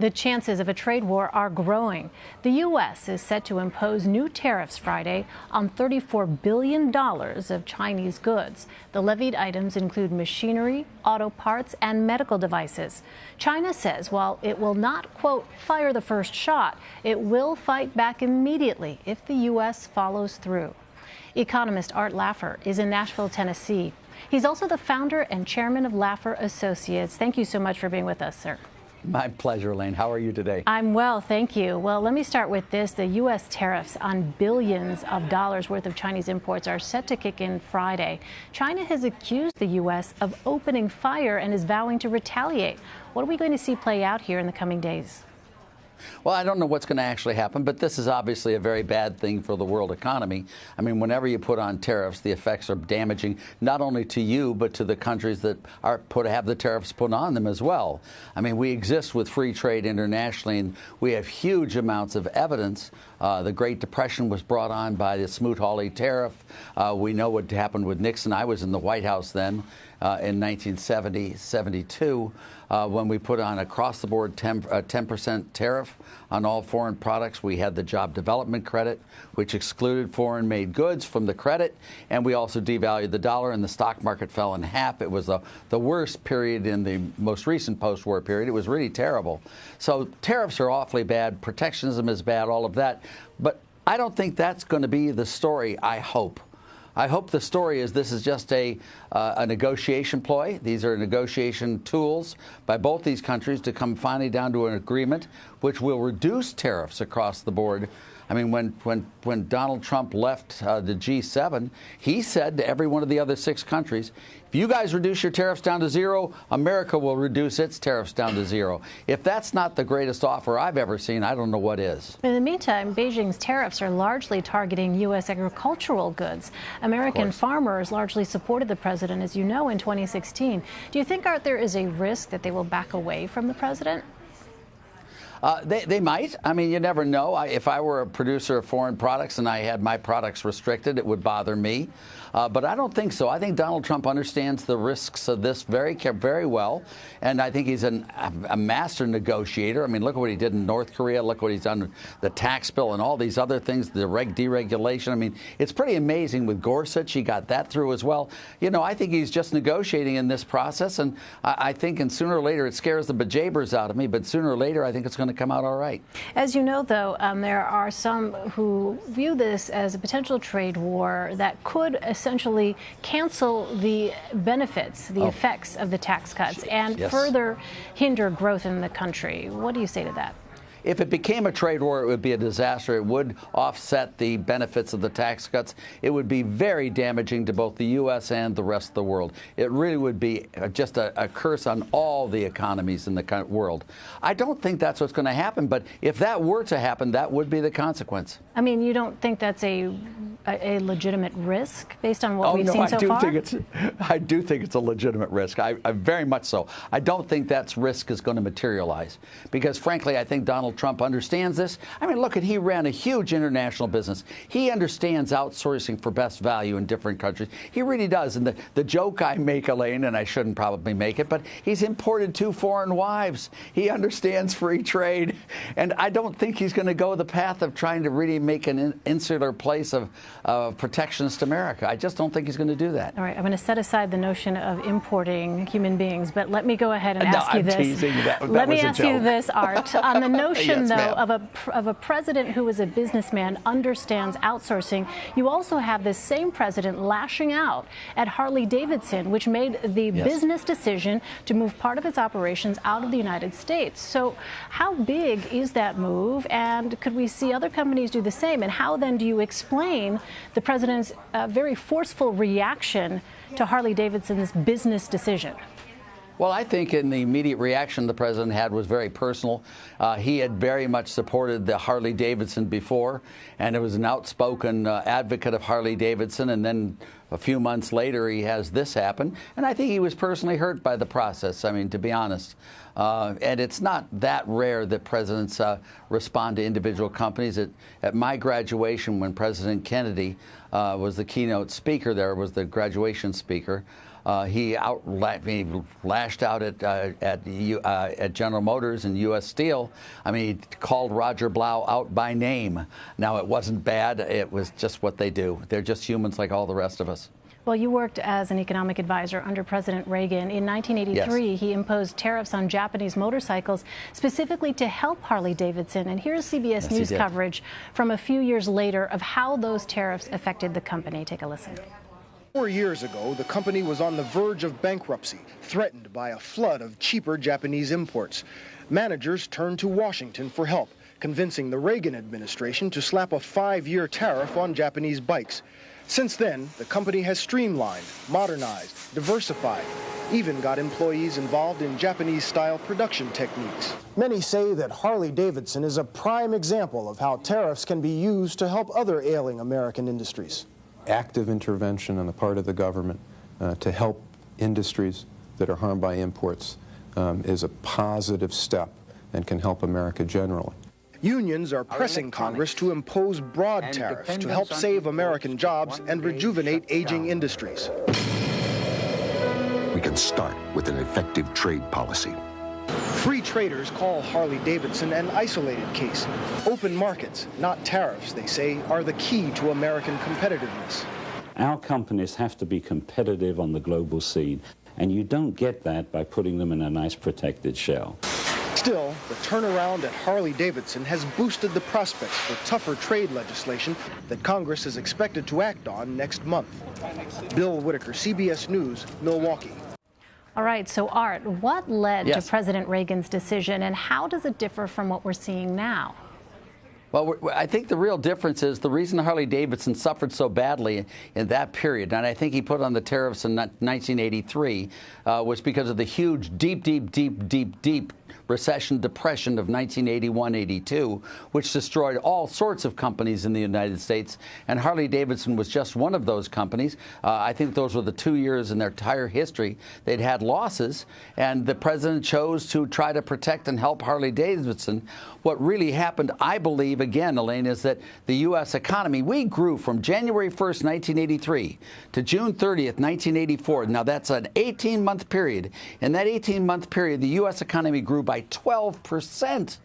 The chances of a trade war are growing. The U.S. is set to impose new tariffs Friday on $34 billion of Chinese goods. The levied items include machinery, auto parts, and medical devices. China says while it will not, quote, fire the first shot, it will fight back immediately if the U.S. follows through. Economist Arthur Laffer is in Nashville, Tennessee. He's also the founder and chairman of Laffer Associates. Thank you so much for being with us, sir. My pleasure, Elaine. How are you today? I'm well, thank you. Well, let me start with this. The U.S. tariffs on billions of dollars worth of Chinese imports are set to kick in Friday. China has accused the U.S. of opening fire and is vowing to retaliate. What are we going to see play out here in the coming days? Well, I don't know what's going to actually happen, but this is obviously a very bad thing for the world economy. I mean, whenever you put on tariffs, the effects are damaging not only to you, but to the countries that have the tariffs put on them as well. I mean, we exist with free trade internationally, and we have huge amounts of evidence. The Great Depression was brought on by the Smoot-Hawley tariff. We know what happened with Nixon. I was in the White House then in 1970-72. When we put on across-the-board 10% tariff on all foreign products. We had the job development credit, which excluded foreign-made goods from the credit, and we also devalued the dollar, and the stock market fell in half. It was the worst period in the most recent post-war period. It was really terrible. So tariffs are awfully bad. Protectionism is bad, all of that. But I don't think that's going to be the story, I hope. I hope the story is this is just a negotiation ploy. These are negotiation tools by both these countries to come finally down to an agreement which will reduce tariffs across the board. I mean, when Donald Trump left the G7, he said to every one of the other 6 countries, if you guys reduce your tariffs down to zero, America will reduce its tariffs down to zero. If that's not the greatest offer I've ever seen, I don't know what is. In the meantime, Beijing's tariffs are largely targeting U.S. agricultural goods. American farmers largely supported the president, as you know, in 2016. Do you think, Art, there is a risk that they will back away from the president? They might. I mean, you never know. If I were a producer of foreign products and I had my products restricted, it would bother me. But I don't think so. I think Donald Trump understands the risks of this very well. And I think he's a master negotiator. I mean, look at what he did in North Korea. Look what he's done with the tax bill and all these other things, the deregulation. I mean, it's pretty amazing with Gorsuch. He got that through as well. You know, I think he's just negotiating in this process. And I think sooner or later it scares the bejabbers out of me. But sooner or later, I think it's going to come out all right. As you know, though, there are some who view this as a potential trade war that could essentially cancel the benefits, the effects of the tax cuts, and further hinder growth in the country. What do you say to that? If it became a trade war, it would be a disaster. It would offset the benefits of the tax cuts. It would be very damaging to both the U.S. and the rest of the world. It really would be just a curse on all the economies in the world. I don't think that's what's going to happen, but if that were to happen, that would be the consequence. I mean, you don't think that's a legitimate risk based on what we've seen so far? I do think it's a legitimate risk. I very much so. I don't think that risk is going to materialize because, frankly, I think Donald Trump understands this. I mean, look, he ran a huge international business. He understands outsourcing for best value in different countries. He really does. And the joke I make, Elaine, and I shouldn't probably make it, but he's imported 2 foreign wives. He understands free trade. And I don't think he's going to go the path of trying to really make an insular place of protectionist America. I just don't think he's going to do that. All right, I'm going to set aside the notion of importing human beings, but let me go ahead and ask you this. Teasing. Let me ask you this, Art. On the notion, of a president who is a businessman, understands outsourcing, you also have this same president lashing out at Harley-Davidson, which made the business decision to move part of its operations out of the United States. So how big is that move, and could we see other companies do the same? And how then do you explain the president's very forceful reaction to Harley-Davidson's business decision? Well, I think in the immediate reaction the president had was very personal. He had very much supported the Harley-Davidson before, and it was an outspoken advocate of Harley-Davidson. And then a few months later, he has this happen. And I think he was personally hurt by the process, I mean, to be honest. And it's not that rare that presidents respond to individual companies. At my graduation, when President Kennedy was the keynote speaker there, was the graduation speaker, He lashed out at General Motors and U.S. Steel. I mean, he called Roger Blau out by name. Now, it wasn't bad. It was just what they do. They're just humans like all the rest of us. Well, you worked as an economic advisor under President Reagan. In 1983, Yes. he imposed tariffs on Japanese motorcycles specifically to help Harley-Davidson. And here's CBS News coverage from a few years later of how those tariffs affected the company. Take a listen. 4 years ago, the company was on the verge of bankruptcy, threatened by a flood of cheaper Japanese imports. Managers turned to Washington for help, convincing the Reagan administration to slap a 5-year tariff on Japanese bikes. Since then, the company has streamlined, modernized, diversified, even got employees involved in Japanese-style production techniques. Many say that Harley-Davidson is a prime example of how tariffs can be used to help other ailing American industries. Active intervention on the part of the government to help industries that are harmed by imports is a positive step and can help America generally. Unions are pressing Congress to impose broad tariffs to help save American jobs and rejuvenate aging industries. We can start with an effective trade policy. Free traders call Harley-Davidson an isolated case. Open markets, not tariffs, they say, are the key to American competitiveness. Our companies have to be competitive on the global scene, and you don't get that by putting them in a nice protected shell. Still, the turnaround at Harley-Davidson has boosted the prospects for tougher trade legislation that Congress is expected to act on next month. Bill Whitaker, CBS News, Milwaukee. All right, so Art, what led Yes. to President Reagan's decision, and how does it differ from what we're seeing now? Well, I think the real difference is the reason Harley-Davidson suffered so badly in that period, and I think he put on the tariffs in 1983, was because of the huge, deep recession, depression of 1981-82, which destroyed all sorts of companies in the United States, and Harley-Davidson was just one of those companies. I think those were the 2 years in their entire history they'd had losses, and the president chose to try to protect and help Harley-Davidson. What really happened, I believe, again, Elaine, is that the U.S. economy, we grew from January 1st, 1983 to June 30th, 1984. Now, that's an 18-month period. In that 18-month period, the U.S. economy grew by 12%.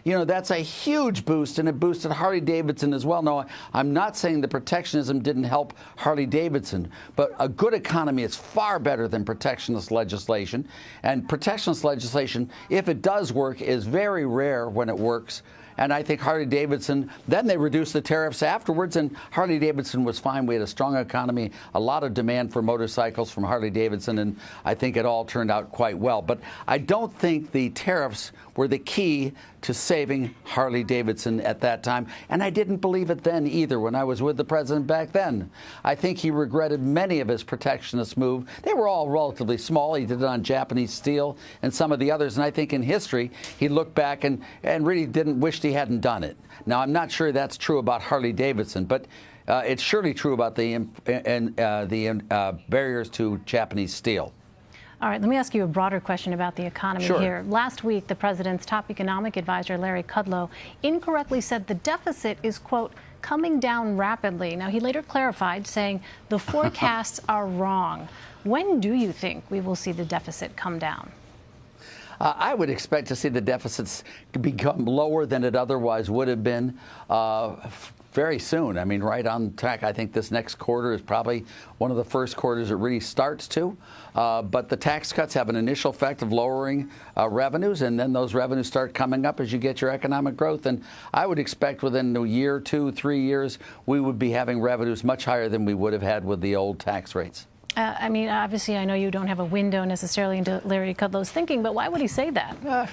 You know, that's a huge boost, and it boosted Harley-Davidson as well. No, I'm not saying the protectionism didn't help Harley-Davidson, but a good economy is far better than protectionist legislation. And protectionist legislation, if it does work, is very rare when it works. And I think Harley-Davidson, then they reduced the tariffs afterwards, and Harley-Davidson was fine. We had a strong economy, a lot of demand for motorcycles from Harley-Davidson, and I think it all turned out quite well. But I don't think the tariffs were the key to saving Harley-Davidson at that time, and I didn't believe it then either when I was with the president back then. I think he regretted many of his protectionist moves. They were all relatively small. He did it on Japanese steel and some of the others, and I think in history he looked back and really didn't wish he hadn't done it. Now, I'm not sure that's true about Harley-Davidson, but it's surely true about the barriers to Japanese steel. All right, let me ask you a broader question about the economy here. Last week, the president's top economic advisor, Larry Kudlow, incorrectly said the deficit is, quote, coming down rapidly. Now, he later clarified, saying the forecasts are wrong. When do you think we will see the deficit come down? I would expect to see the deficits become lower than it otherwise would have been very soon. I mean, right on track. I think this next quarter is probably one of the first quarters it really starts to. But the tax cuts have an initial effect of lowering revenues, and then those revenues start coming up as you get your economic growth. And I would expect within a year, 2, 3 years, we would be having revenues much higher than we would have had with the old tax rates. I mean, obviously, I know you don't have a window necessarily into Larry Kudlow's thinking, but why would he say that?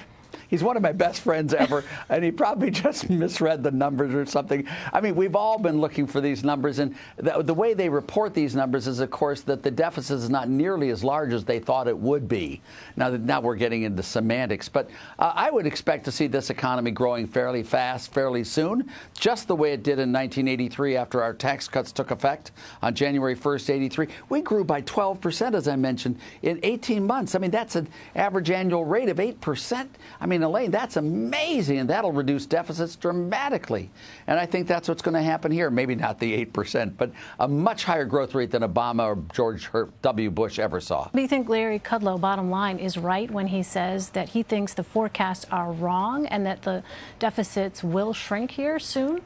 He's one of my best friends ever, and he probably just misread the numbers or something. I mean, we've all been looking for these numbers, and the way they report these numbers is, of course, that the deficit is not nearly as large as they thought it would be. Now we're getting into semantics, but I would expect to see this economy growing fairly fast, fairly soon, just the way it did in 1983 after our tax cuts took effect on January 1st, 83. We grew by 12%, as I mentioned, in 18 months. I mean, that's an average annual rate of 8%. I mean, mean, Elaine, that's amazing, and that'll reduce deficits dramatically. And I think that's what's going to happen here. Maybe not the 8%, but a much higher growth rate than Obama or George W. Bush ever saw. Do you think Larry Kudlow, bottom line, is right when he says that he thinks the forecasts are wrong and that the deficits will shrink here soon?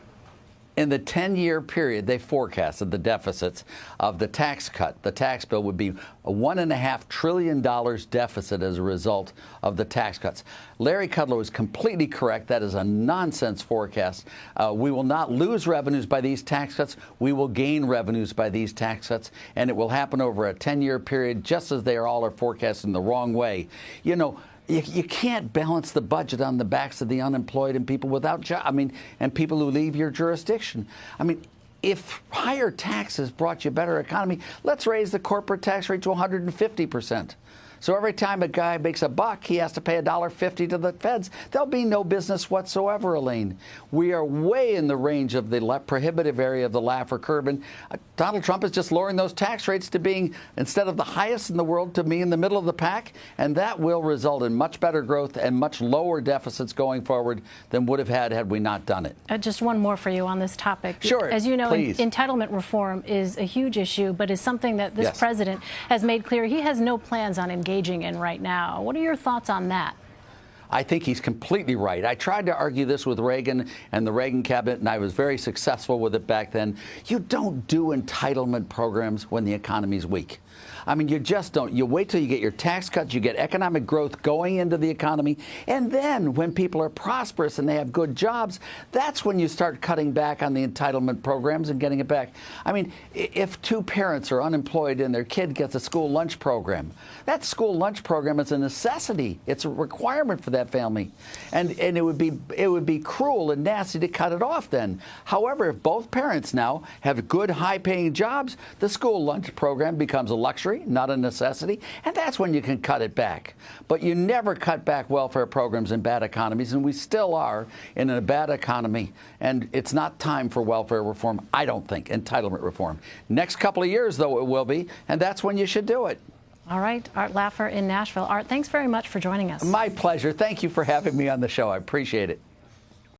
In the 10-year period, they forecasted the deficits of the tax cut. The tax bill would be a $1.5 trillion deficit as a result of the tax cuts. Larry Kudlow is completely correct. That is a nonsense forecast. We will not lose revenues by these tax cuts. We will gain revenues by these tax cuts, and it will happen over a 10-year period, just as they are forecasting the wrong way. You know, you can't balance the budget on the backs of the unemployed and people without jobs. I mean, and people who leave your jurisdiction. I mean, if higher taxes brought you a better economy, let's raise the corporate tax rate to 150%. So every time a guy makes a buck, he has to pay $1.50 to the feds. There'll be no business whatsoever, Elaine. We are way in the range of the prohibitive area of the Laffer curve, and Donald Trump is just lowering those tax rates to being, instead of the highest in the world, to be in the middle of the pack, and that will result in much better growth and much lower deficits going forward than would have had we not done it. Just one more for you on this topic. Sure, as you know, please. Entitlement reform is a huge issue, but is something that this president has made clear he has no plans on engaging in right now. What are your thoughts on that? I think he's completely right. I tried to argue this with Reagan and the Reagan cabinet, and I was very successful with it back then. You don't do entitlement programs when the economy's weak. I mean, you just don't. You wait till you get your tax cuts, you get economic growth going into the economy, and then when people are prosperous and they have good jobs, that's when you start cutting back on the entitlement programs and getting it back. I mean, if two parents are unemployed and their kid gets a school lunch program, that school lunch program is a necessity. It's a requirement for that family, and it would be cruel and nasty to cut it off then. However, if both parents now have good, high-paying jobs, the school lunch program becomes a luxury, not a necessity, and that's when you can cut it back. But you never cut back welfare programs in bad economies, and we still are in a bad economy, and it's not time for welfare reform, I don't think, entitlement reform. Next couple of years, though, it will be, and that's when you should do it. All right, Art Laffer in Nashville. Art, thanks very much for joining us. My pleasure. Thank you for having me on the show. I appreciate it.